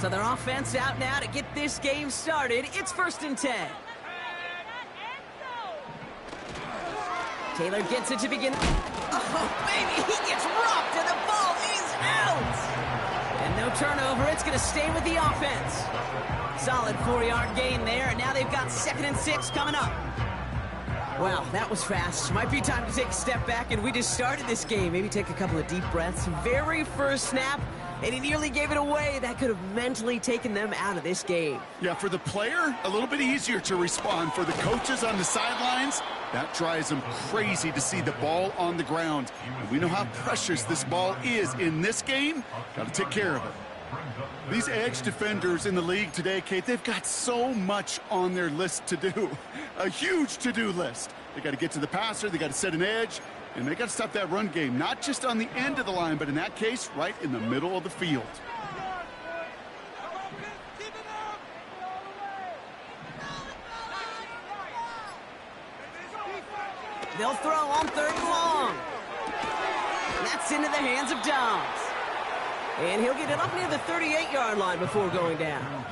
So their offense out now to get this game started. It's 1st and 10. Taylor gets it to begin. Oh, baby, he gets rocked and the ball is out. And no turnover. It's going to stay with the offense. Solid 4-yard gain there, and now they've got 2nd and 6 coming up. Wow, that was fast. Might be time to take a step back, and we just started this game. Maybe take a couple of deep breaths. Very first snap, and he nearly gave it away. That could have mentally taken them out of this game. Yeah, for the player, a little bit easier to respond. For the coaches on the sidelines, that drives them crazy to see the ball on the ground. And we know how precious this ball is in this game. Got to take care of it. These edge defenders in the league today, Kate, they've got so much on their list to do. A huge to-do list. They got to get to the passer, they got to set an edge, and they got to stop that run game. Not just on the end of the line, but in that case, right in the middle of the field. They'll throw on 3rd and long. That's into the hands of Dobbs. And he'll get it up near the 38-yard line before going down.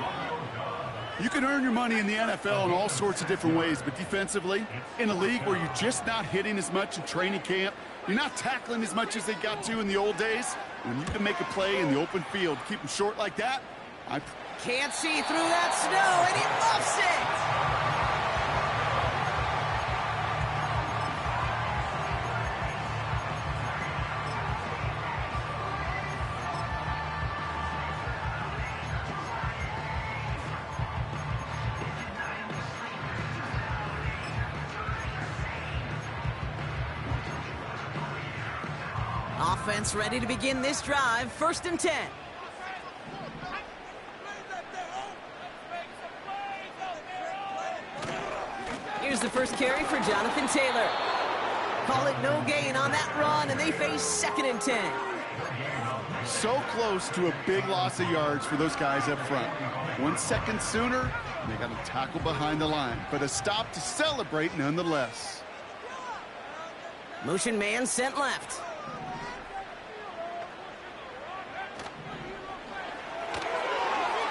You can earn your money in the NFL in all sorts of different ways, but defensively, in a league where you're just not hitting as much in training camp, you're not tackling as much as they got to in the old days, when you can make a play in the open field, keep them short like that, I can't see through that snow, and he muffs it! Offense ready to begin this drive. 1st and 10. Here's the first carry for Jonathan Taylor. Call it no gain on that run, and they face 2nd and 10. So close to a big loss of yards for those guys up front. 1 second sooner, and they got to tackle behind the line. But a stop to celebrate nonetheless. Motion man sent left.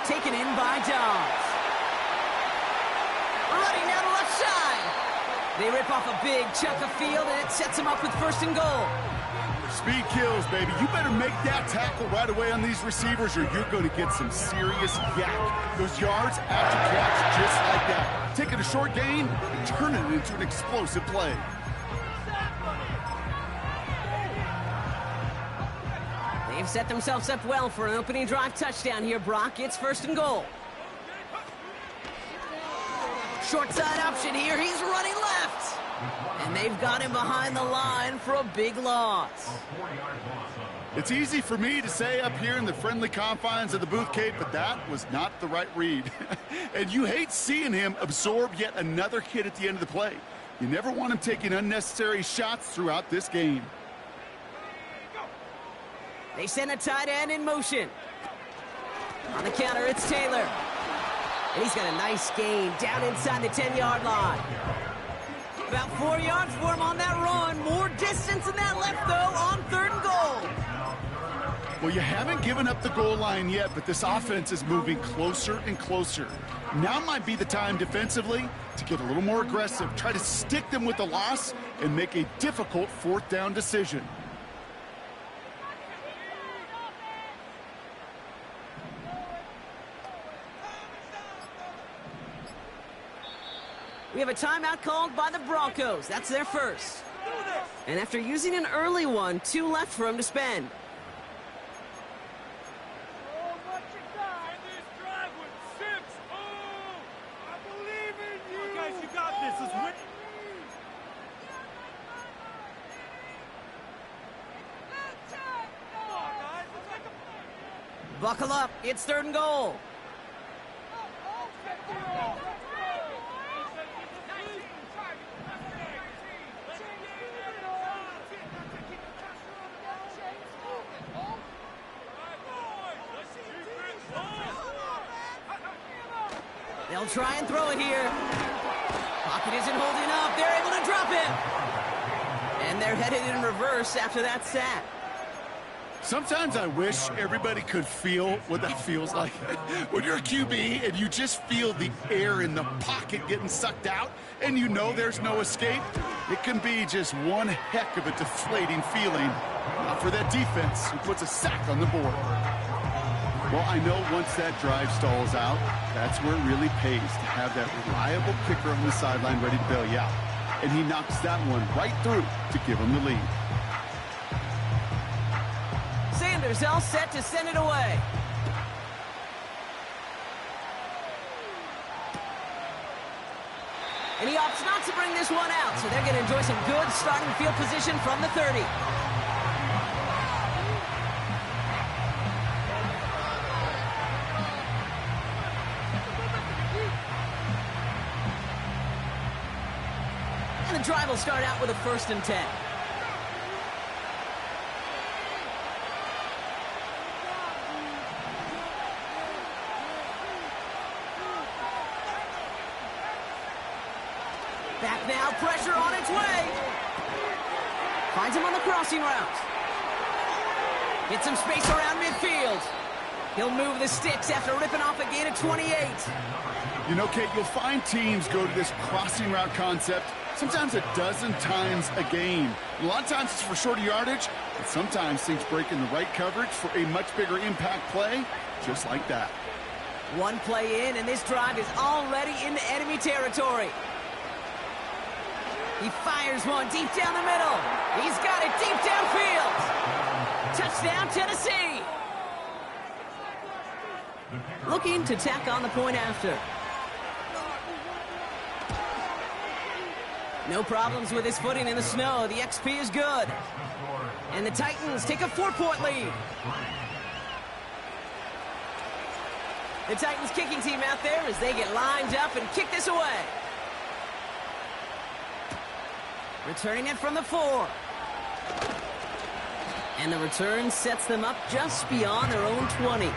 Taken in by Dobbs. Running down the left side. They rip off a big chunk of field, and it sets them up with 1st and goal. Speed kills, baby. You better make that tackle right away on these receivers, or you're going to get some serious yak. Those yards after catch just like that. Taking a short gain and turning it into an explosive play. They've set themselves up well for an opening drive touchdown here, Brock. It's 1st and goal. Short side option here. He's running left. And they've got him behind the line for a big loss. It's easy for me to say up here in the friendly confines of the booth, Kate, but that was not the right read. And you hate seeing him absorb yet another hit at the end of the play. You never want him taking unnecessary shots throughout this game. They send a tight end in motion. On the counter, it's Taylor. And he's got a nice gain down inside the 10-yard line. About 4 yards for him on that run. More distance than that left, though, on 3rd and goal. Well, you haven't given up the goal line yet, but this offense is moving closer and closer. Now might be the time defensively to get a little more aggressive, try to stick them with the loss, and make a difficult 4th down decision. We have a timeout called by the Broncos. That's their first. And after using an early one, 2 left for him to spend. Buckle up. It's 3rd and goal. They'll try and throw it here. Pocket isn't holding up. They're able to drop him. And they're headed in reverse after that sack. Sometimes I wish everybody could feel what that feels like. When you're a QB and you just feel the air in the pocket getting sucked out and you know there's no escape, it can be just one heck of a deflating feeling. For that defense who puts a sack on the board. Well, I know once that drive stalls out, that's where it really pays to have that reliable kicker on the sideline ready to bail you out. And he knocks that one right through to give him the lead. Sanders all set to send it away. And he opts not to bring this one out, so they're going to enjoy some good starting field position from the 30. And the drive will start out with a 1st and 10. Back now, pressure on its way. Finds him on the crossing route. Gets some space around midfield. He'll move the sticks after ripping off a gain of 28. You know, Kate, you'll find teams go to this crossing route concept sometimes a dozen times a game. A lot of times it's for shorter yardage, but sometimes things break in the right coverage for a much bigger impact play, just like that. One play in, and this drive is already into enemy territory. He fires one deep down the middle. He's got it deep downfield. Touchdown, Tennessee. Looking to tack on the point after. No problems with his footing in the snow. The XP is good. And the Titans take a 4-point lead. The Titans kicking team out there as they get lined up and kick this away. Returning it from the 4. And the return sets them up just beyond their own 20.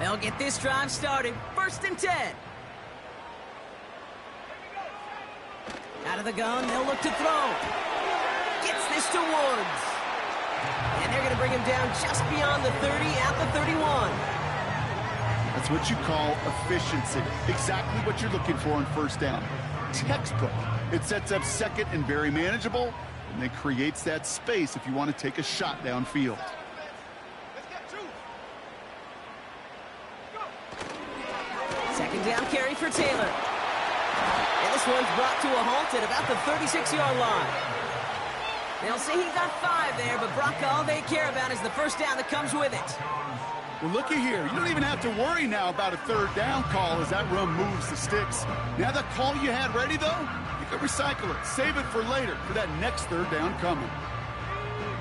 They'll get this drive started. 1st and 10. Out of the gun, they'll look to throw. Gets this to Woods. And they're going to bring him down just beyond the 30 at the 31. That's what you call efficiency. Exactly what you're looking for on 1st down. Textbook. It sets up 2nd and very manageable, and it creates that space if you want to take a shot downfield. Second down carry for Taylor. And this one's brought to a halt at about the 36-yard line. They'll say he got 5 there, but Brock, all they care about is the 1st down that comes with it. Well, looky here. You don't even have to worry now about a 3rd down call as that run moves the sticks. Now that call you had ready, though, you can recycle it. Save it for later for that next 3rd down coming.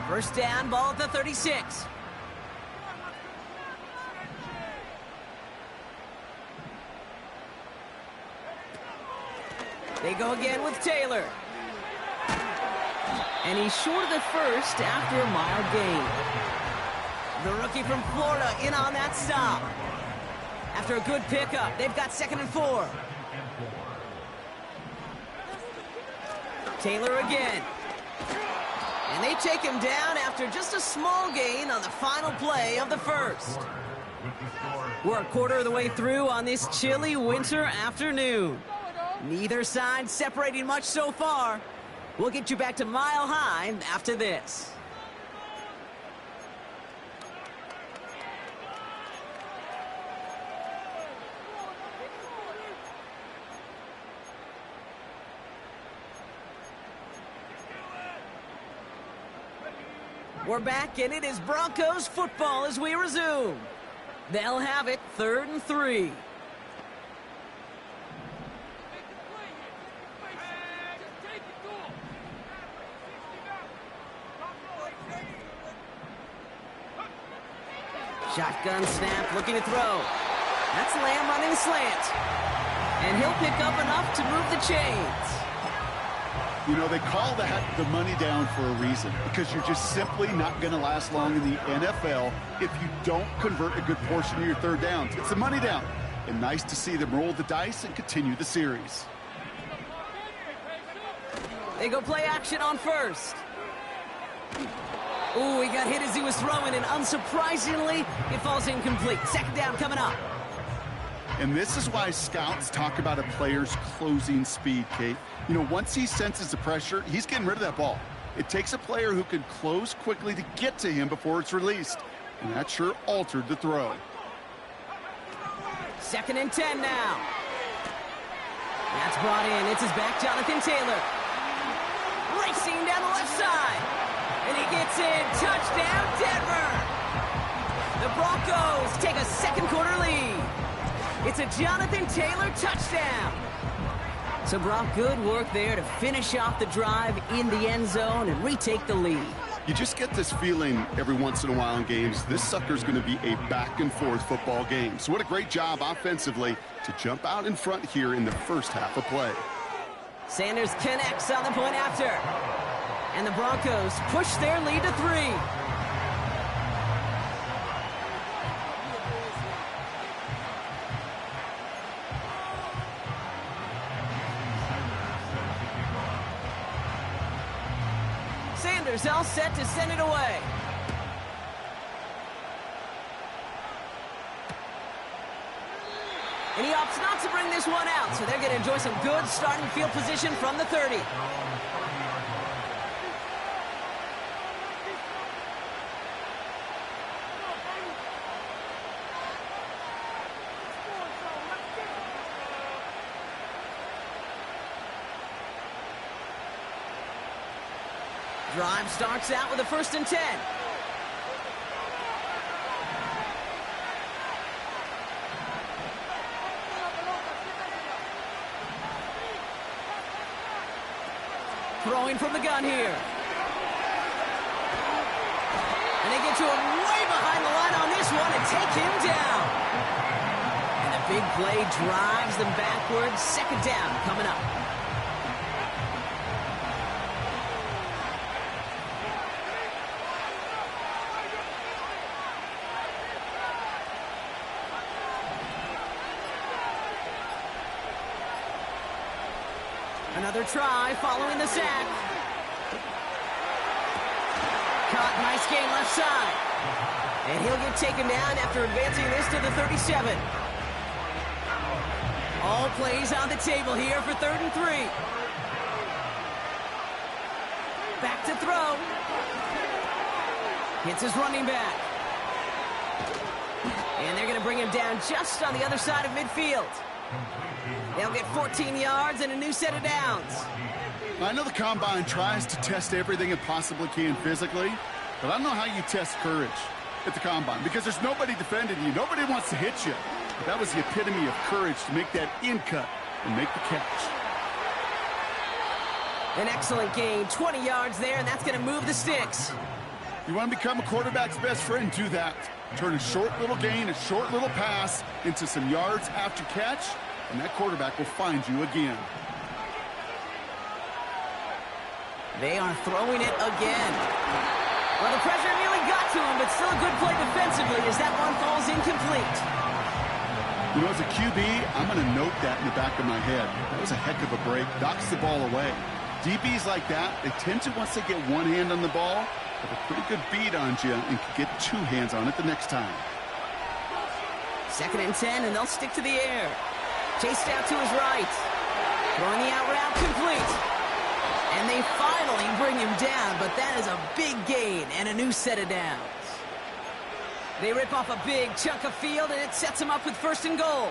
1st down, ball at the 36. They go again with Taylor. And he's short of the 1st after a mild gain. The rookie from Florida in on that stop. After a good pickup, they've got 2nd and 4. Taylor again. And they take him down after just a small gain on the final play of the 1st. We're a quarter of the way through on this chilly winter afternoon. Neither side separating much so far. We'll get you back to Mile High after this. We're back, and it is Broncos football as we resume. They'll have it 3rd and 3. Shotgun snap, looking to throw. That's Lamb running slant. And he'll pick up enough to move the chains. You know, they call that the money down for a reason, because you're just simply not going to last long in the NFL if you don't convert a good portion of your third downs. It's the money down. And nice to see them roll the dice and continue the series. They go play action on first. Ooh, he got hit as he was throwing, and unsurprisingly, it falls incomplete. Second down coming up. And this is why scouts talk about a player's closing speed, Kate. You know, once he senses the pressure, he's getting rid of that ball. It takes a player who can close quickly to get to him before it's released. And that sure altered the throw. 2nd and 10 now. That's brought in. It's his back, Jonathan Taylor. Racing down the left side. And he gets in. Touchdown, Denver. The Broncos take a second quarter lead. It's a Jonathan Taylor touchdown. So, Brock, good work there to finish off the drive in the end zone and retake the lead. You just get this feeling every once in a while in games, this sucker's going to be a back-and-forth football game. So what a great job offensively to jump out in front here in the first half of play. Sanders connects on the point after. And the Broncos push their lead to 3. Sanders all set to send it away. And he opts not to bring this one out, so they're going to enjoy some good starting field position from the 30. Drive starts out with a 1st and 10. Throwing from the gun here. And they get to him way behind the line on this one and take him down. And the big play drives them backwards. 2nd down coming up. Another try following the sack. Caught, nice gain left side. And he'll get taken down after advancing this to the 37. All plays on the table here for 3rd and 3. Back to throw. Hits his running back. And they're going to bring him down just on the other side of midfield. They'll get 14 yards and a new set of downs. I know the Combine tries to test everything it possibly can physically, but I don't know how you test courage at the Combine, because there's nobody defending you. Nobody wants to hit you. But that was the epitome of courage to make that in cut and make the catch. An excellent gain, 20 yards there, and that's going to move the sticks. You want to become a quarterback's best friend, do that. Turn a short little gain, a short little pass into some yards after catch, and that quarterback will find you again. They are throwing it again. Well, the pressure nearly got to him, but still a good play defensively as that one falls incomplete. You know, as a QB, I'm going to note that in the back of my head. That was a heck of a break. Knocks the ball away. DBs like that, they tend to, once they get one hand on the ball, have a pretty good beat on you and can get 2 hands on it the next time. 2nd and 10, and they'll stick to the air. Chased out to his right. Throwing the out route complete. And they finally bring him down, but that is a big gain and a new set of downs. They rip off a big chunk of field, and it sets him up with 1st and goal.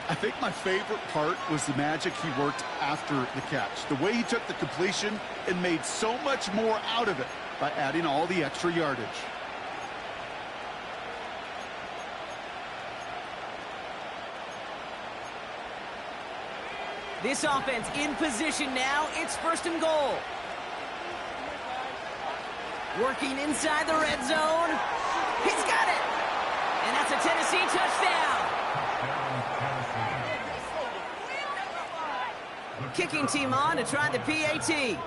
I think my favorite part was the magic he worked after the catch. The way he took the completion and made so much more out of it by adding all the extra yardage. This offense in position now. It's 1st and goal. Working inside the red zone. He's got it. And that's a Tennessee touchdown. Kicking team on to try the PAT.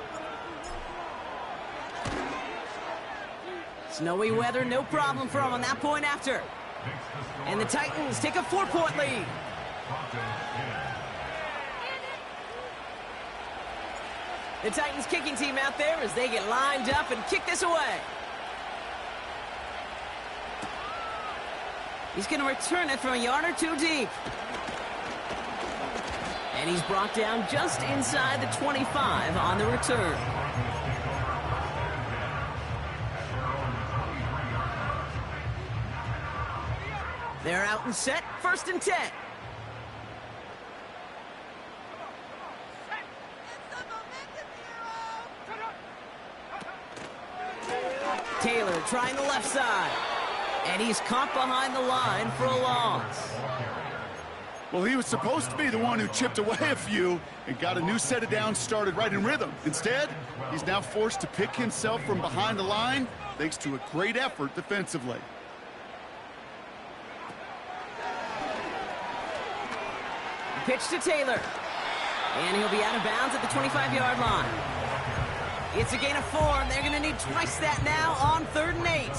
Snowy weather, no problem for them on that point after. And the Titans take a 4-point lead. The Titans kicking team out there as they get lined up and kick this away. He's going to return it from a yard or two deep. And he's brought down just inside the 25 on the return. They're out and set, 1st and 10. Taylor trying the left side. And he's caught behind the line for a loss. Well, he was supposed to be the one who chipped away a few and got a new set of downs started right in rhythm. Instead, he's now forced to pick himself from behind the line thanks to a great effort defensively. Pitch to Taylor. And he'll be out of bounds at the 25-yard line. It's a gain of 4, and they're going to need twice that now on 3rd and 8.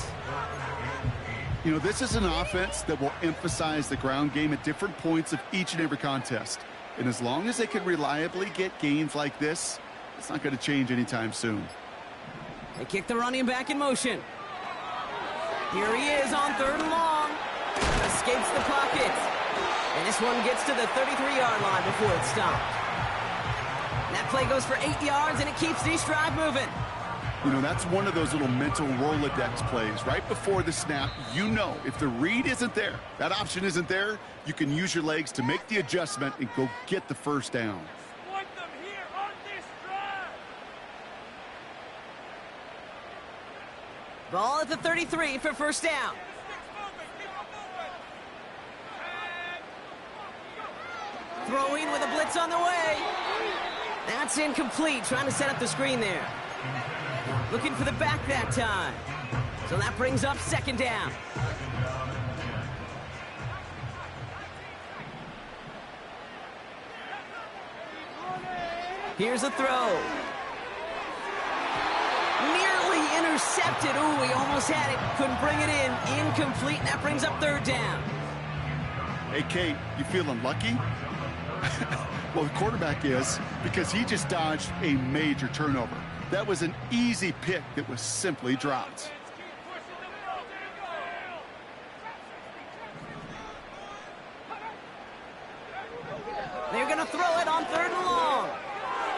You know, this is an offense that will emphasize the ground game at different points of each and every contest. And as long as they can reliably get gains like this, it's not going to change anytime soon. They kick the running back in motion. Here he is on 3rd and long. Escapes the pocket. And this one gets to the 33-yard line before it's stopped. That play goes for 8 yards, and it keeps this drive moving. You know, that's one of those little mental Rolodex plays. Right before the snap, you know if the read isn't there, that option isn't there, you can use your legs to make the adjustment and go get the 1st down. Want them here on this drive. Ball at the 33 for 1st down. Throwing with a blitz on the way. That's incomplete, trying to set up the screen there. Looking for the back that time. So that brings up 2nd down. Here's a throw. Nearly intercepted. Ooh, he almost had it. Couldn't bring it in. Incomplete, and that brings up 3rd down. Hey, Kate, you feeling lucky? Well, the quarterback is, because he just dodged a major turnover. That was an easy pick that was simply dropped. They're going to throw it on 3rd and long.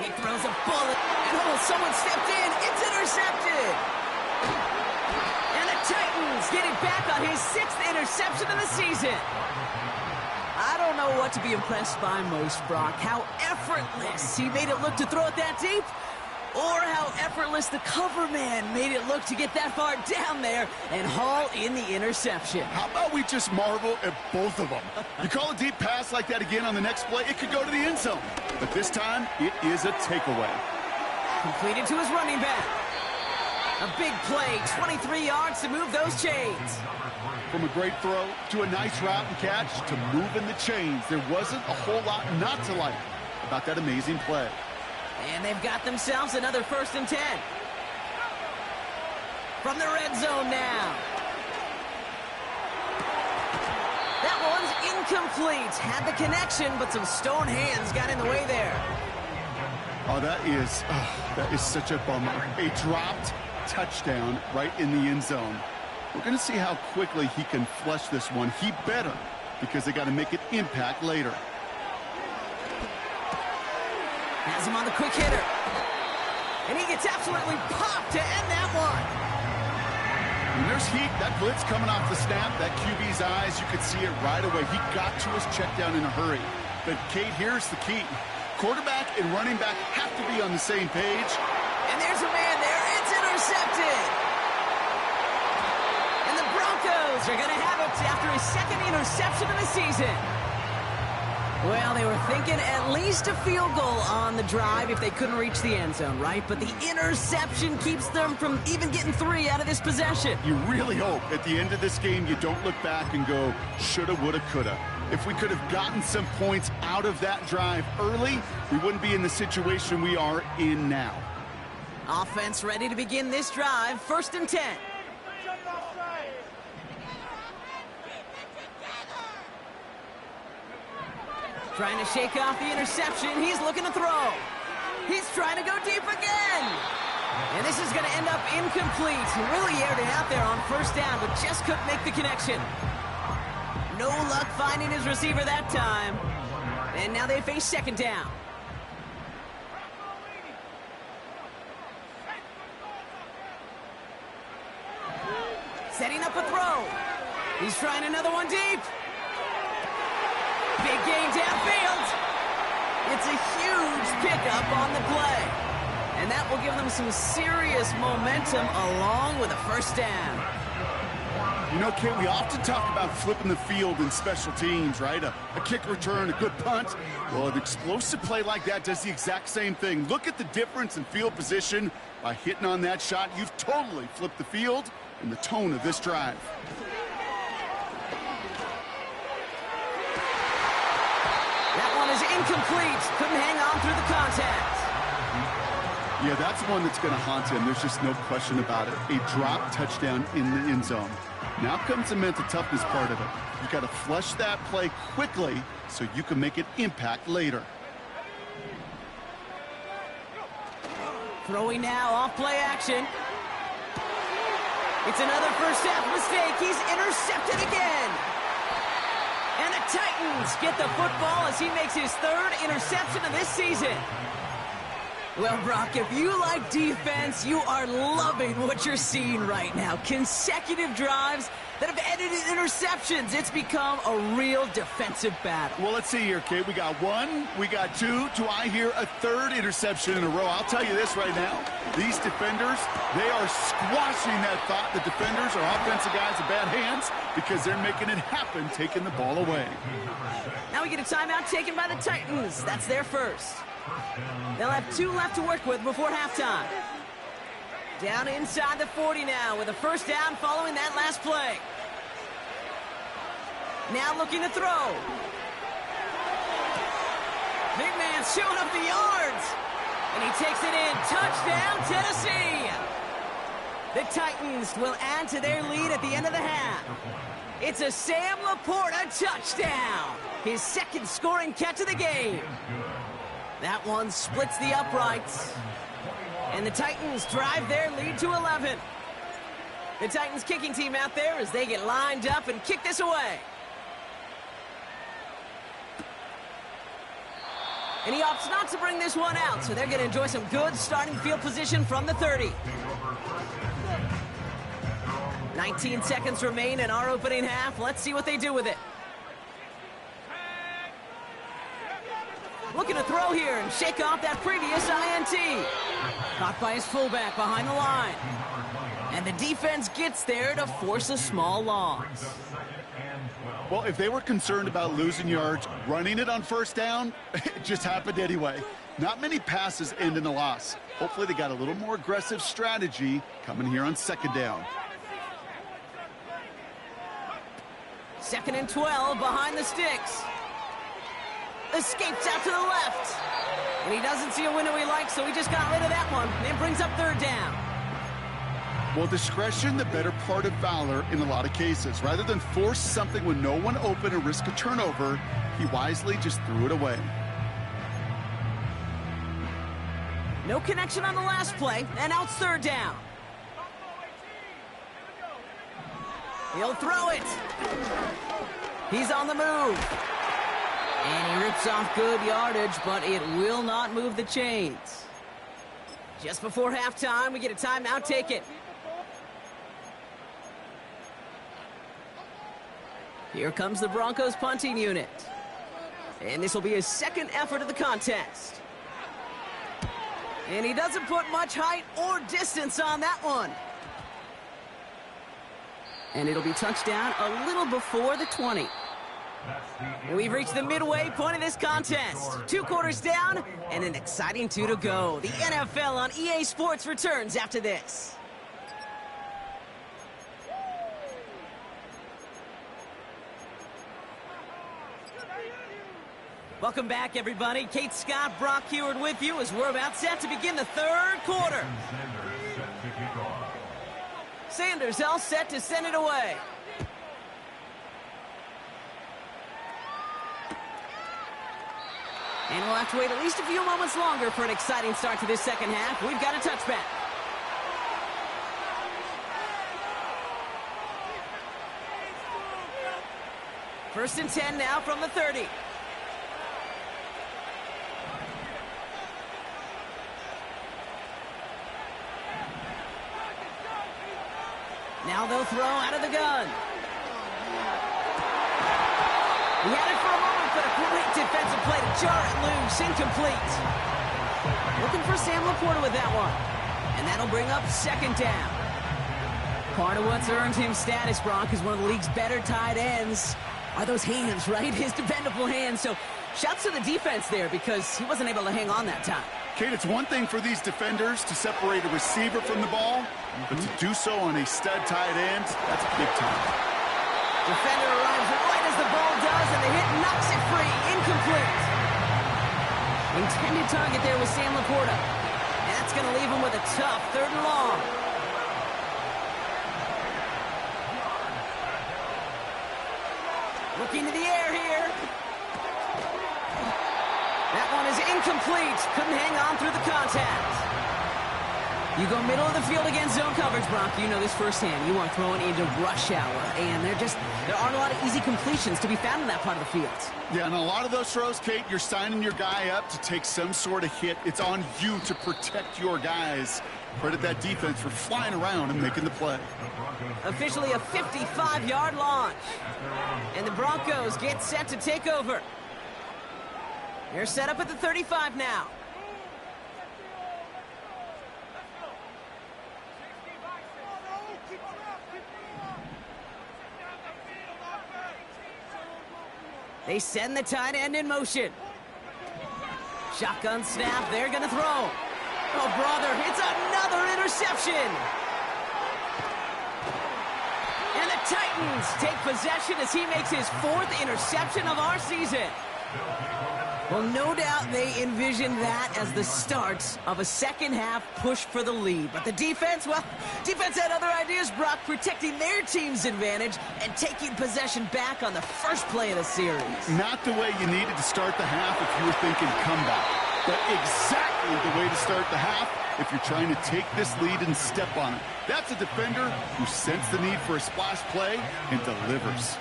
He throws a bullet, and oh, someone stepped in. It's intercepted. And the Titans get it back on his 6th interception of the season. I don't know what to be impressed by most, Brock. How effortless he made it look to throw it that deep, or how effortless the cover man made it look to get that far down there and haul in the interception. How about we just marvel at both of them? You call a deep pass like that again on the next play, it could go to the end zone. But this time, it is a takeaway. Completed to his running back. A big play, 23 yards to move those chains. From a great throw to a nice route and catch to moving the chains, there wasn't a whole lot not to like about that amazing play. And they've got themselves another 1st and 10. From the red zone now. That one's incomplete. Had the connection, but some stone hands got in the way there. Oh, that is such a bummer. A dropped touchdown right in the end zone. We're going to see how quickly he can flush this one. He better, because they got to make an impact later. Has him on the quick hitter. And he gets absolutely popped to end that one. When there's heat, that blitz coming off the snap, that QB's eyes, you could see it right away. He got to his check down in a hurry. But, Kate, here's the key. Quarterback and running back have to be on the same page. And there's a man there. It's intercepted. And the Broncos are going to have it after his 2nd interception of the season. Well, they were thinking at least a field goal on the drive if they couldn't reach the end zone, right? But the interception keeps them from even getting 3 out of this possession. You really hope at the end of this game you don't look back and go, shoulda, woulda, coulda. If we could have gotten some points out of that drive early, we wouldn't be in the situation we are in now. Offense ready to begin this drive. 1st and 10. Trying to shake off the interception. He's looking to throw. He's trying to go deep again. And this is going to end up incomplete. He really aired it out there on 1st down, but just couldn't make the connection. No luck finding his receiver that time. And now they face 2nd down. Setting up a throw. He's trying another one deep. Big gain downfield. It's a huge pickup on the play. And that will give them some serious momentum along with a 1st down. You know, Kate, we often talk about flipping the field in special teams, right? A kick return, a good punt. Well, an explosive play like that does the exact same thing. Look at the difference in field position. By hitting on that shot, you've totally flipped the field and the tone of this drive. That one is incomplete. Couldn't hang on through the contact. Yeah, that's one that's going to haunt him. There's just no question about it. A drop touchdown in the end zone. Now comes the mental toughness part of it. You got to flush that play quickly so you can make an impact later. Throwing now off play action. It's another 1st half mistake. He's intercepted again. And the Titans get the football as he makes his 3rd interception of this season. Well, Brock, if you like defense, you are loving what you're seeing right now. Consecutive drives that have ended in interceptions. It's become a real defensive battle. Well, let's see here, Kate. We got 1, we got 2. Do I hear a 3rd interception in a row? I'll tell you this right now. These defenders, they are squashing that thought. The defenders are offensive guys in bad hands because they're making it happen, taking the ball away. Now we get a timeout taken by the Titans. That's their 1st. They'll have 2 left to work with before halftime. Down inside the 40 now with a 1st down following that last play. Now looking to throw. Big man showing up the yards. And he takes it in. Touchdown, Tennessee. The Titans will add to their lead at the end of the half. It's a Sam Laporta touchdown. His 2nd scoring catch of the game. That one splits the uprights. And the Titans drive their lead to 11. The Titans kicking team out there as they get lined up and kick this away. And he opts not to bring this one out, so they're going to enjoy some good starting field position from the 30. 19 seconds remain in our opening half. Let's see what they do with it. Looking to throw here and shake off that previous INT. Caught by his fullback behind the line. And the defense gets there to force a small loss. Well, if they were concerned about losing yards, running it on 1st down, it just happened anyway. Not many passes end in a loss. Hopefully they got a little more aggressive strategy coming here on 2nd down. 2nd and 12 behind the sticks. Escapes out to the left. And he doesn't see a window he likes, so he just got rid of that one. And brings up 3rd down. Well, discretion, the better part of valor in a lot of cases. Rather than force something when no one open and risk a turnover, he wisely just threw it away. No connection on the last play, and now it's 3rd down. He'll throw it. He's on the move. And he rips off good yardage, but it will not move the chains. Just before halftime, we get a timeout taken. Here comes the Broncos punting unit. And this will be his 2nd effort of the contest. And he doesn't put much height or distance on that one. And it'll be touchdown a little before the 20. We've reached the midway point of this contest. 2 quarters down and an exciting 2 to go. The NFL on EA Sports returns after this. Welcome back, everybody. Kate Scott, Brock Heward with you as we're about set to begin the third quarter. Sanders all set to send it away. And we'll have to wait at least a few moments longer for an exciting start to this second half. We've got a touchback. First and 10 now from the 30. Now they'll throw out of the gun. He had it for a moment, but a great defensive play to jar it loose. Incomplete. Looking for Sam Laporta with that one. And that'll bring up second down. Part of what's earned him status, Brock, is one of the league's better tight ends. Are those hands, right? His dependable hands. So shouts to the defense there because he wasn't able to hang on that time. Kate, it's one thing for these defenders to separate a receiver from the ball, but to do so on a stud tight end, that's big time. Defender arrives right as the ball does, and the hit knocks it free. Incomplete. Intended target there was Sam Laporta. And that's going to leave him with a tough 3rd and long. Looking to the air here. That one is incomplete. Couldn't hang on through the contact. You go middle of the field against zone coverage, Brock. You know this firsthand. You are throwing into rush hour, and there aren't a lot of easy completions to be found in that part of the field. Yeah, and a lot of those throws, Kate, you're signing your guy up to take some sort of hit. It's on you to protect your guys. Credit that defense for flying around and making the play. Officially a 55-yard launch. And the Broncos get set to take over. They're set up at the 35 now. They send the tight end in motion. Shotgun snap, they're going to throw. Oh, brother, it's another interception. And the Titans take possession as he makes his 4th interception of our season. Well, no doubt they envisioned that as the start of a second-half push for the lead. But the defense, well, defense had other ideas, Brock, protecting their team's advantage and taking possession back on the first play of the series. Not the way you needed to start the half if you were thinking comeback, but exactly the way to start the half if you're trying to take this lead and step on it. That's a defender who sensed the need for a splash play and delivers.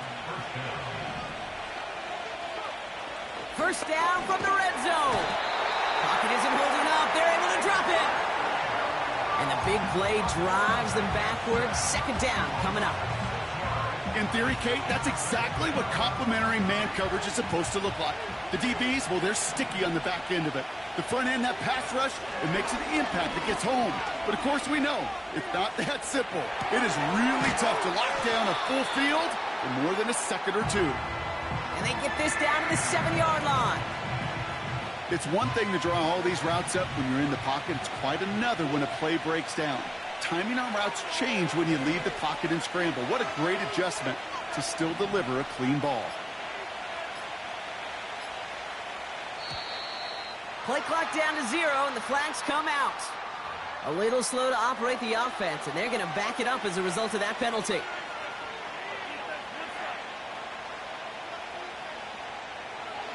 First down from the red zone. Pocket isn't holding up. They're able to drop it. And the big play drives them backwards. Second down coming up. In theory, Kate, that's exactly what complementary man coverage is supposed to look like. The DBs, well, they're sticky on the back end of it. The front end, that pass rush, it makes an impact that gets home. But, of course, we know it's not that simple. It is really tough to lock down a full field for more than a second or two. And they get this down to the 7-yard line. It's one thing to draw all these routes up when you're in the pocket. It's quite another when a play breaks down. Timing on routes change when you leave the pocket and scramble. What a great adjustment to still deliver a clean ball. Play clock down to 0, and the flags come out. A little slow to operate the offense, and they're going to back it up as a result of that penalty.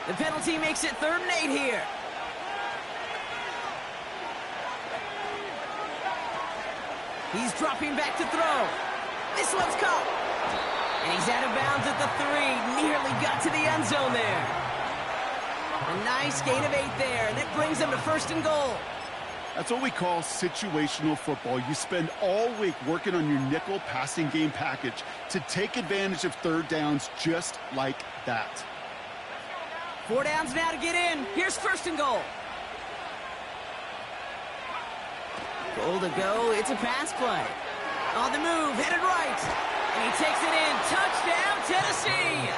The penalty makes it 3rd and 8 here. He's dropping back to throw. This one's caught. And he's out of bounds at the 3. Nearly got to the end zone there. A nice gain of 8 there, and that brings them to 1st and goal. That's what we call situational football. You spend all week working on your nickel passing game package to take advantage of 3rd downs just like that. 4 downs now to get in. Here's 1st and goal. Goal to go. It's a pass play. On the move, headed right. And he takes it in. Touchdown, Tennessee.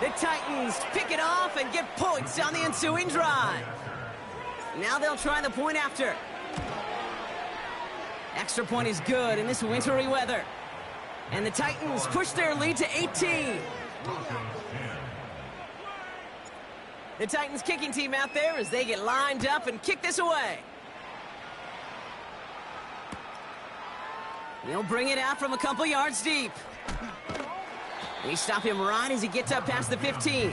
The Titans pick it off and get points on the ensuing drive. Now they'll try the point after. Extra point is good in this wintry weather. And the Titans push their lead to 18. The Titans kicking team out there as they get lined up and kick this away. He'll bring it out from a couple yards deep. They stop him right as he gets up past the 15.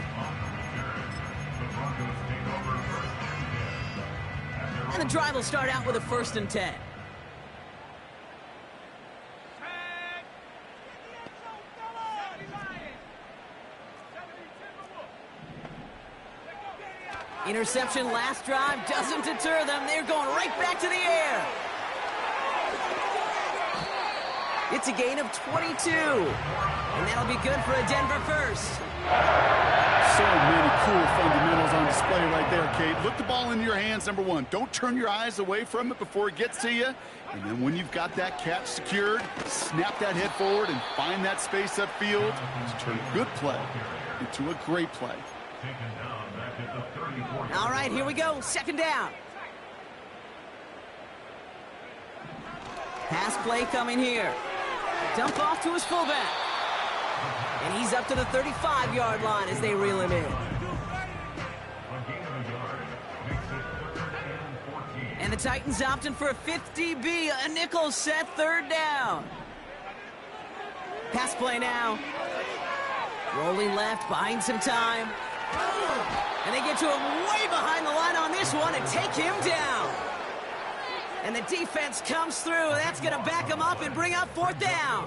And the drive will start out with a 1st and 10. Interception last drive doesn't deter them. They're going right back to the air. It's a gain of 22. And that'll be good for a Denver first. So many cool fundamentals on display right there, Kate. Look the ball into your hands, number one. Don't turn your eyes away from it before it gets to you. And then when you've got that catch secured, snap that head forward and find that space upfield to turn a good play into a great play. All right, here we go. 2nd down. Pass play coming here. Dump off to his fullback. And he's up to the 35-yard line as they reel him in. And the Titans opting for a 50B, a nickel set 3rd down. Pass play now. Rolling left, buying some time. And they get to him way behind the line on this one and take him down. And the defense comes through. That's going to back him up and bring up 4th down.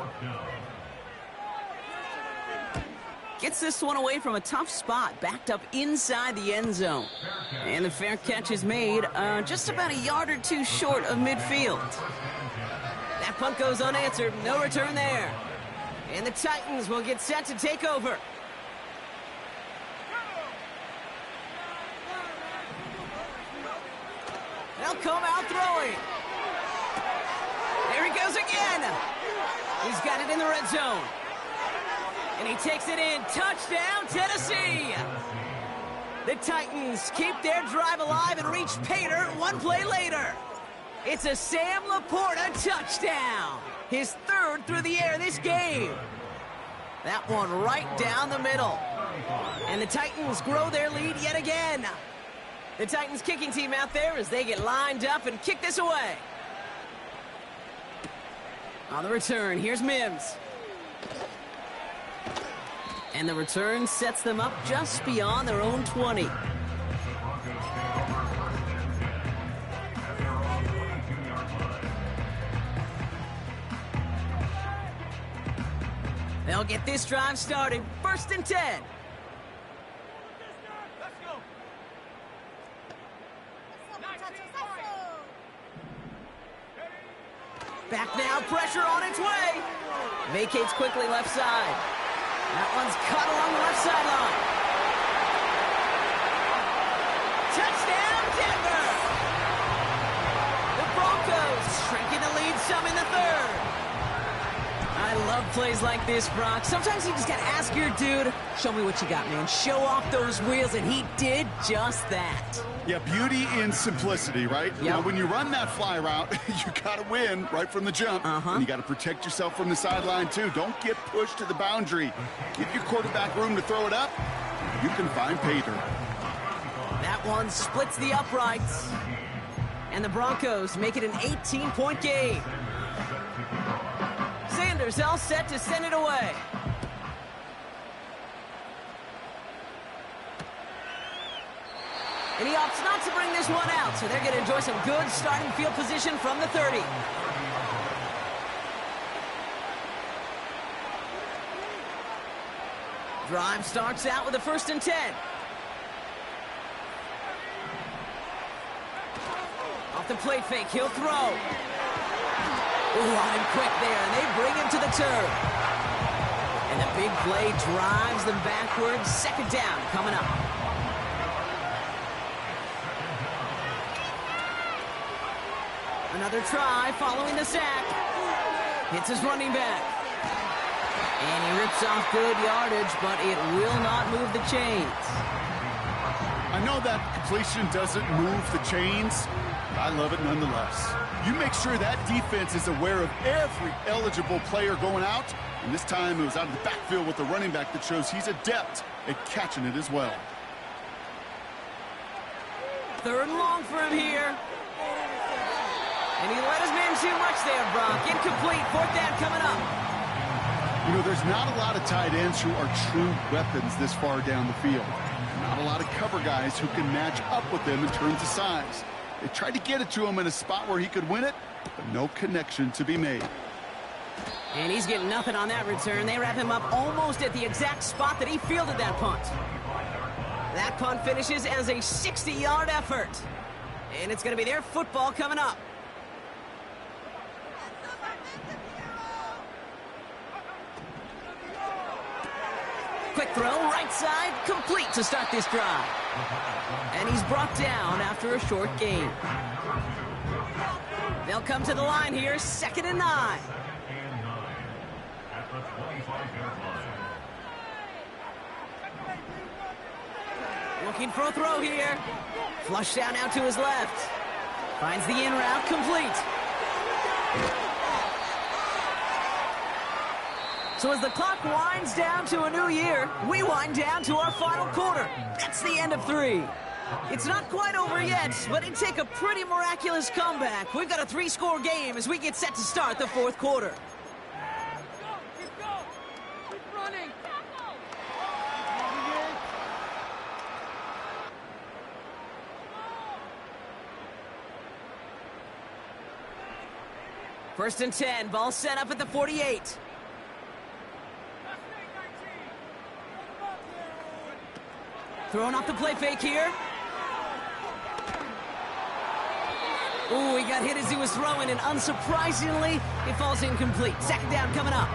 Gets this one away from a tough spot, backed up inside the end zone. And the fair catch is made just about a yard or two short of midfield. That punt goes unanswered. No return there. And the Titans will get set to take over. They'll come out throwing. There he goes again. He's got it in the red zone. And he takes it in. Touchdown, Tennessee. The Titans keep their drive alive and reach pay dirt one play later. It's a Sam Laporta touchdown. His 3rd through the air this game. That one right down the middle. And the Titans grow their lead yet again. The Titans kicking team out there as they get lined up and kick this away. On the return, here's Mims. And the return sets them up just beyond their own 20. They'll get this drive started. 1st and 10. Back now, pressure on its way. Vacates quickly left side. That one's cut along the left sideline. Touchdown, Denver! The Broncos shrinking the lead some in the 3rd. I love plays like this, Brock. Sometimes you just got to ask your dude, show me what you got, man. Show off those wheels, and he did just that. Yeah, beauty in simplicity, right? Yep. You know, when you run that fly route, you got to win right from the jump. And you got to protect yourself from the sideline, too. Don't get pushed to the boundary. Give your quarterback room to throw it up. You can find pay dirt. That one splits the uprights. And the Broncos make it an 18-point game. Sanders all set to send it away. And he opts not to bring this one out, so they're going to enjoy some good starting field position from the 30. Drive starts out with a 1st and 10. Off the play fake, he'll throw. Line quick there, and they bring him to the turf. And the big play drives them backwards. 2nd down coming up. Another try following the sack. Hits his running back. And he rips off good yardage, but it will not move the chains. I know that completion doesn't move the chains, but I love it nonetheless. You make sure that defense is aware of every eligible player going out. And this time it was out of the backfield with the running back that shows he's adept at catching it as well. third and long for him here. And he let his man too much there, Brock. Incomplete. Fourth down coming up. You know, there's not a lot of tight ends who are true weapons this far down the field. Not a lot of cover guys who can match up with them in terms of size. They tried to get it to him in a spot where he could win it, but no connection to be made. And he's getting nothing on that return. They wrap him up almost at the exact spot that he fielded that punt. That punt finishes as a 60-yard effort. And it's going to be their football coming up. Quick throw, right side, complete to start this drive. And he's brought down after a short gain. They'll come to the line here, 2nd and 9. Looking for a throw here. Flush down out to his left. Finds the in route, complete. So as the clock winds down to a new year, we wind down to our final quarter. That's the end of 3. It's not quite over yet, but it'd take a pretty miraculous comeback. We've got a 3-score game as we get set to start the 4th quarter. Keep running. First and 10, ball set up at the 48. Throwing off the play fake here. Ooh, he got hit as he was throwing, and unsurprisingly, it falls incomplete. 2nd down coming up.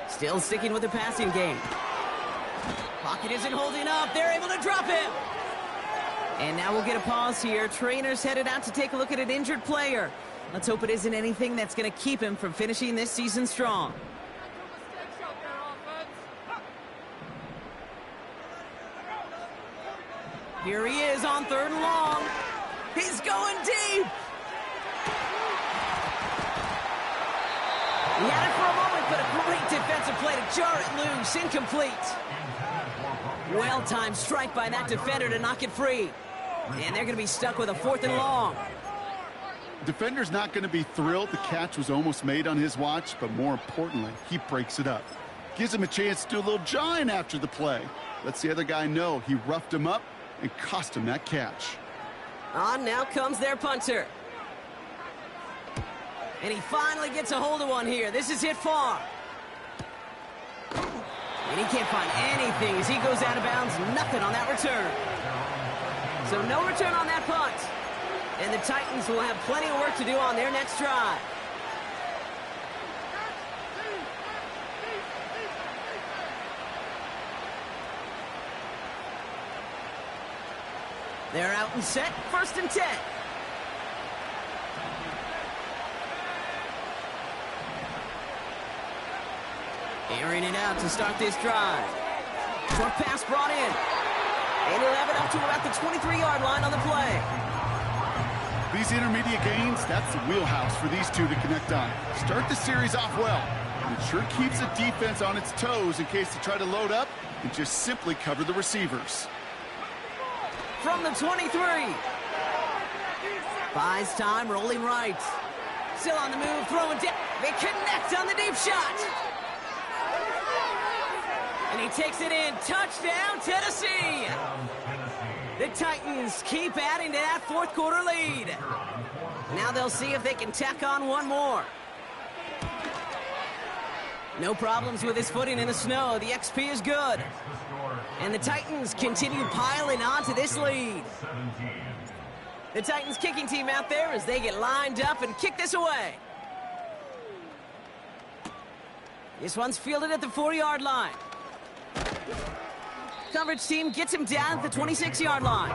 Still sticking with the passing game. Pocket isn't holding up. They're able to drop him. And now we'll get a pause here. Trainer's headed out to take a look at an injured player. Let's hope it isn't anything that's going to keep him from finishing this season strong. Here he is on 3rd and long. He's going deep. He had it for a moment, but a great defensive play to jar it loose. Incomplete. Well-timed strike by that defender to knock it free. And they're going to be stuck with a 4th and long. Defender's not going to be thrilled the catch was almost made on his watch, but more importantly, he breaks it up. Gives him a chance to do a little jawing after the play. Lets the other guy know he roughed him up and cost him that catch. On now comes their punter. And he finally gets a hold of one here. This is hit far. And he can't find anything as he goes out of bounds. Nothing on that return. So no return on that punt. And the Titans will have plenty of work to do on their next drive. They're out and set. 1st and 10. Airing it out to start this drive. Short pass brought in. And he'll have it up to about the 23-yard line on the play. These intermediate gains, that's the wheelhouse for these two to connect on. Start the series off well. It sure keeps the defense on its toes in case they try to load up and just simply cover the receivers. From the 23. Buys time, rolling right. Still on the move, throwing down. They connect on the deep shot. And he takes it in. Touchdown, Tennessee. The Titans keep adding to that 4th quarter lead. Now they'll see if they can tack on one more. No problems with his footing in the snow. The XP is good. And the Titans continue piling on to this lead. The Titans kicking team out there as they get lined up and kick this away. This one's fielded at the 4-yard line. Coverage team gets him down at the 26-yard line.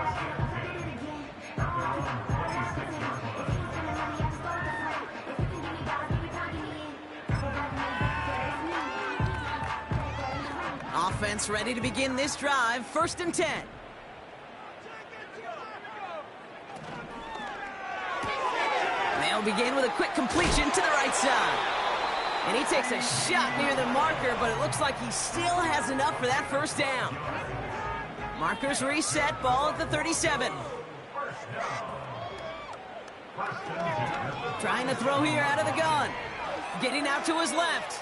Offense ready to begin this drive. 1st and 10. They'll begin with a quick completion to the right side. And he takes a shot near the marker, but it looks like he still has enough for that first down. Markers reset, ball at the 37. Trying to throw here out of the gun. Getting out to his left.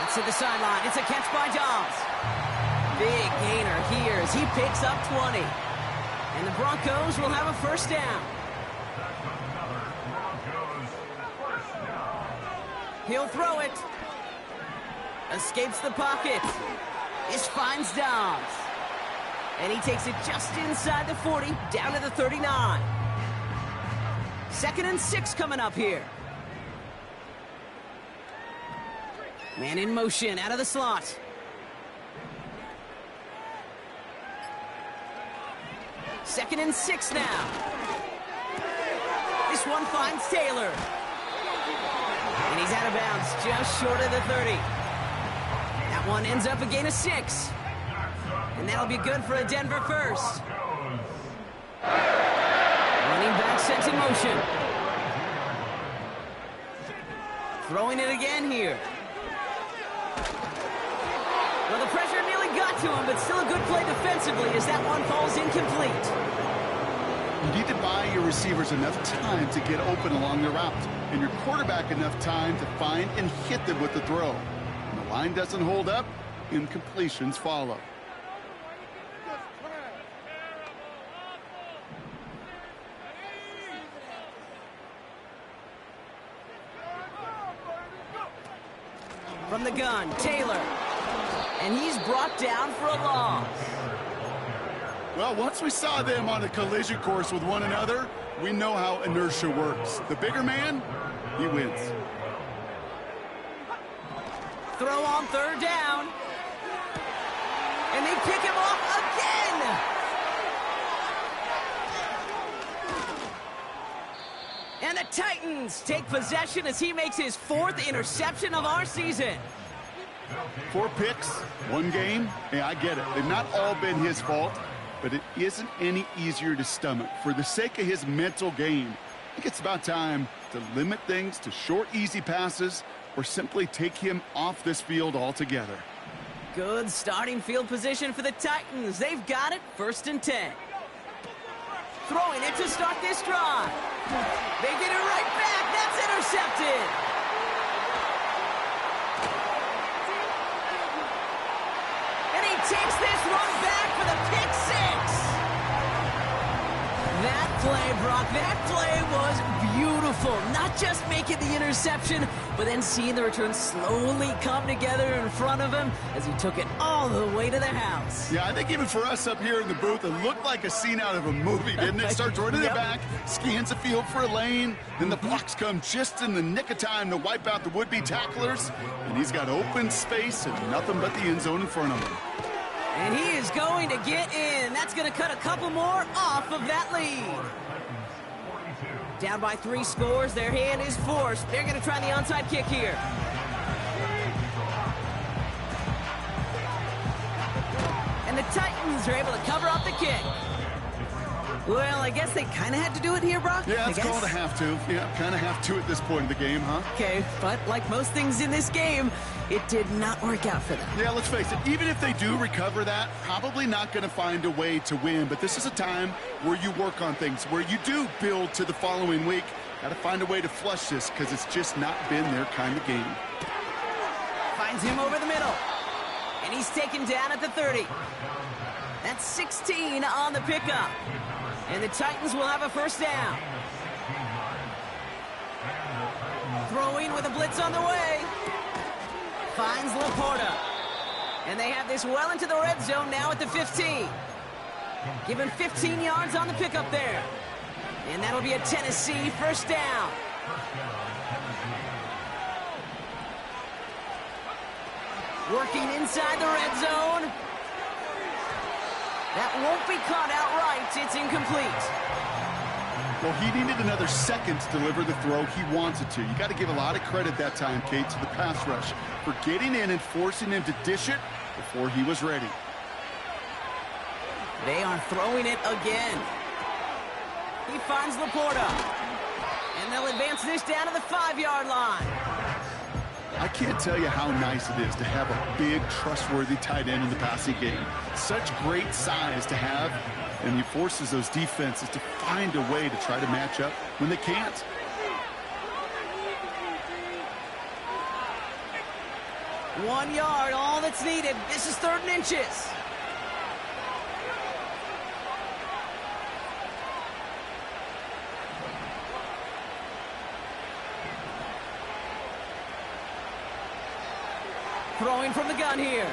That's to the sideline. It's a catch by Dobbs. Big gainer here as he picks up 20. And the Broncos will have a first down. He'll throw it. Escapes the pocket. This finds Dobbs. And he takes it just inside the 40, down to the 39. 2nd and 6 coming up here. Man in motion, out of the slot. Second and 6 now. This one finds Taylor. And he's out of bounds, just short of the 30. That one ends up a gain of 6. And that'll be good for a Denver first. Running back sent in motion. Throwing it again here. Well, the pressure nearly got to him, but still a good play defensively as that one falls incomplete. You need to buy your receivers enough time to get open along the route, and your quarterback enough time to find and hit them with the throw. When the line doesn't hold up, incompletions follow. From the gun, Taylor. And he's brought down for a loss. Well, once we saw them on a collision course with one another, we know how inertia works. The bigger man, he wins. Throw on 3rd down. And they pick him off again. And the Titans take possession as he makes his 4th interception of our season. 4 picks, 1 game. Yeah, I get it. They've not all been his fault, but it isn't any easier to stomach. For the sake of his mental game, I think it's about time to limit things to short, easy passes or simply take him off this field altogether. Good starting field position for the Titans. They've got it, 1st and 10. Throwing it to start this drive. They get it right back. That's intercepted. And he takes this run back for the pick 6. That play, Brock, that play was beautiful. Not just making the interception, but then seeing the return slowly come together in front of him as he took it all the way to the house. Yeah, I think even for us up here in the booth, it looked like a scene out of a movie, didn't it? Starts running it back, scans the field for a lane, then the blocks come just in the nick of time to wipe out the would-be tacklers, and he's got open space and nothing but the end zone in front of him. And he is going to get in. That's going to cut a couple more off of that lead. Down by 3 scores. Their hand is forced. They're going to try the onside kick here. And the Titans are able to cover up the kick. Well, I guess they kind of had to do it here, Brock. Yeah, it's called a have to. Yeah, kind of have to at this point in the game, huh? Okay, but like most things in this game, it did not work out for them. Yeah, let's face it, even if they do recover that, probably not going to find a way to win. But this is a time where you work on things, where you do build to the following week. Got to find a way to flush this because it's just not been their kind of game. Finds him over the middle. And he's taken down at the 30. That's 16 on the pickup. And the Titans will have a first down. Throwing with a blitz on the way. Finds Laporta. And they have this well into the red zone now at the 15. Given 15 yards on the pickup there. And that'll be a Tennessee first down. Working inside the red zone. That won't be caught outright. It's incomplete. Well, he needed another second to deliver the throw he wanted to. You got to give a lot of credit that time, Kate, to the pass rush for getting in and forcing him to dish it before he was ready. They are throwing it again. He finds Laporta. And they'll advance this down to the 5-yard line. I can't tell you how nice it is to have a big, trustworthy tight end in the passing game. Such great size to have, and he forces those defenses to find a way to try to match up when they can't. One yard, all that's needed. This is 3rd and inches. Throwing from the gun here.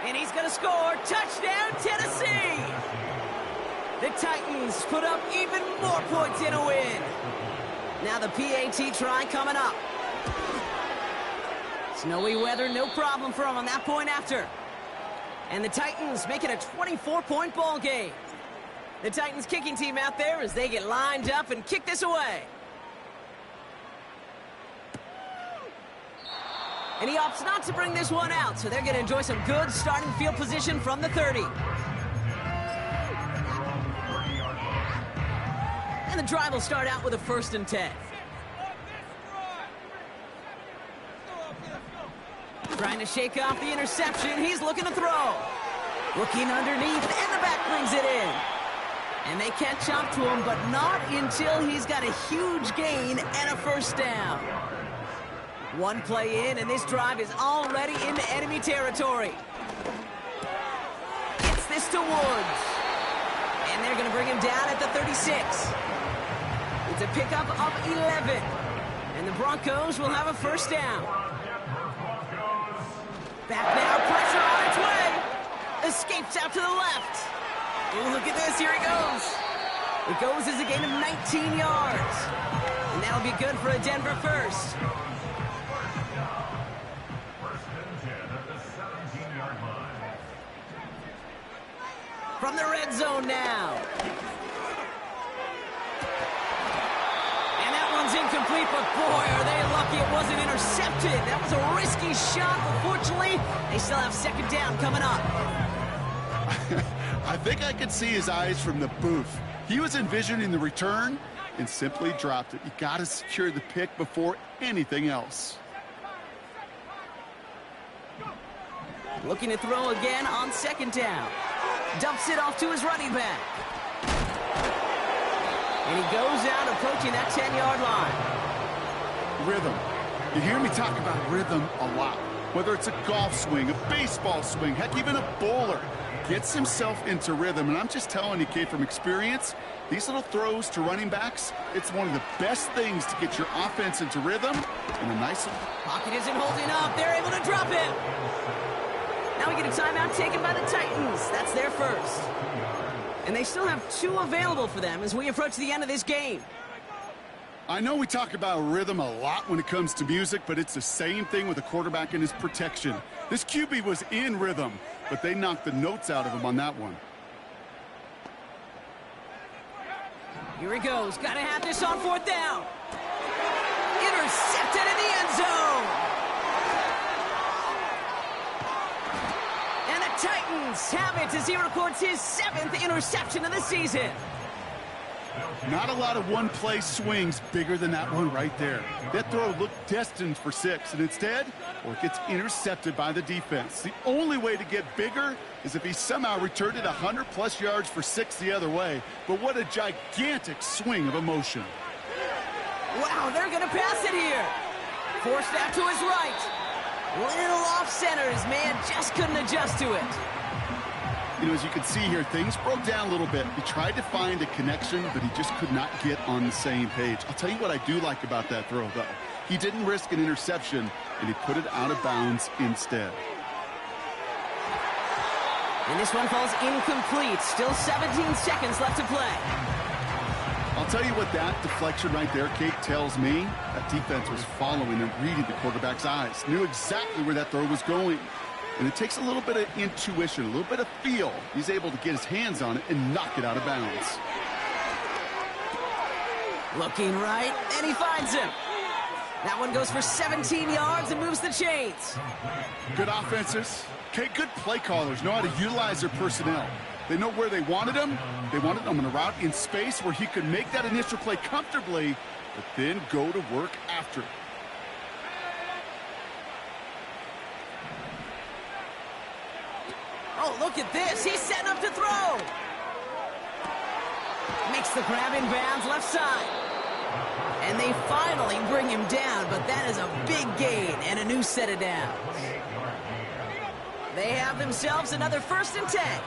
And he's going to score. Touchdown, Tennessee! The Titans put up even more points in a win. Now the PAT try coming up. Snowy weather, no problem for them on that point after. And the Titans make it a 24-point ball game. The Titans kicking team out there as they get lined up and kick this away. And he opts not to bring this one out, so they're going to enjoy some good starting field position from the 30. And the drive will start out with a 1st and 10. Trying to shake off the interception. He's looking to throw. Looking underneath, and the back brings it in. And they catch up to him, but not until he's got a huge gain and a 1st down. One play in, and this drive is already into enemy territory. Gets this to Woods. And they're going to bring him down at the 36. It's a pickup of 11. And the Broncos will have a 1st down. Back now, pressure on its way. Escapes out to the left. Ooh, look at this, here he goes. It goes as a gain of 19 yards. And that'll be good for a Denver 1st. From the red zone now. And that one's incomplete, but boy, are they lucky it wasn't intercepted. That was a risky shot, but fortunately, they still have 2nd down coming up. I think I could see his eyes from the booth. He was envisioning the return and simply dropped it. You got to secure the pick before anything else. Looking to throw again on 2nd down. Dumps it off to his running back. And he goes out approaching that 10-yard line. Rhythm. You hear me talk about rhythm a lot. Whether it's a golf swing, a baseball swing, heck, even a bowler. Gets himself into rhythm. And I'm just telling you, Kate, from experience, these little throws to running backs, it's one of the best things to get your offense into rhythm. And a nice... Pocket isn't holding up. They're able to drop it. Now we get a timeout taken by the Titans. That's their 1st. And they still have 2 available for them as we approach the end of this game. I know we talk about rhythm a lot when it comes to music, but it's the same thing with a quarterback and his protection. This QB was in rhythm, but they knocked the notes out of him on that one. Here he goes. Got to have this on 4th down. Intercepted in the end zone. Titans have it as he records his 7th interception of the season. Not a lot of one-play swings bigger than that one right there. That throw looked destined for 6, and instead, well, it gets intercepted by the defense. The only way to get bigger is if he somehow returned it 100-plus yards for 6 the other way. But what a gigantic swing of emotion. Wow, they're going to pass it here. Forced out to his right. Little off-center, his man just couldn't adjust to it. You know, as you can see here, things broke down a little bit. He tried to find a connection, but he just could not get on the same page. I'll tell you what I do like about that throw, though. He didn't risk an interception, and he put it out of bounds instead. And this one falls incomplete. Still 17 seconds left to play. I'll tell you what that deflection right there, Kate, tells me. That defense was following and reading the quarterback's eyes. Knew exactly where that throw was going. And it takes a little bit of intuition, a little bit of feel. He's able to get his hands on it and knock it out of bounds. Looking right, and he finds him. That one goes for 17 yards and moves the chains. Good offenses. Okay, good play callers know how to utilize their personnel. They know where they wanted him. They wanted him on a route in space where he could make that initial play comfortably, but then go to work after it. Oh, look at this. He's setting up to throw. Makes the grab in bounds left side. And they finally bring him down, but that is a big gain and a new set of downs. They have themselves another 1st and 10.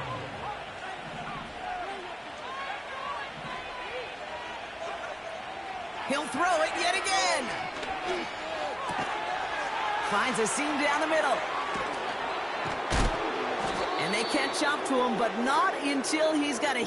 He'll throw it yet again. Finds a seam down the middle. And they catch up to him, but not until he's got a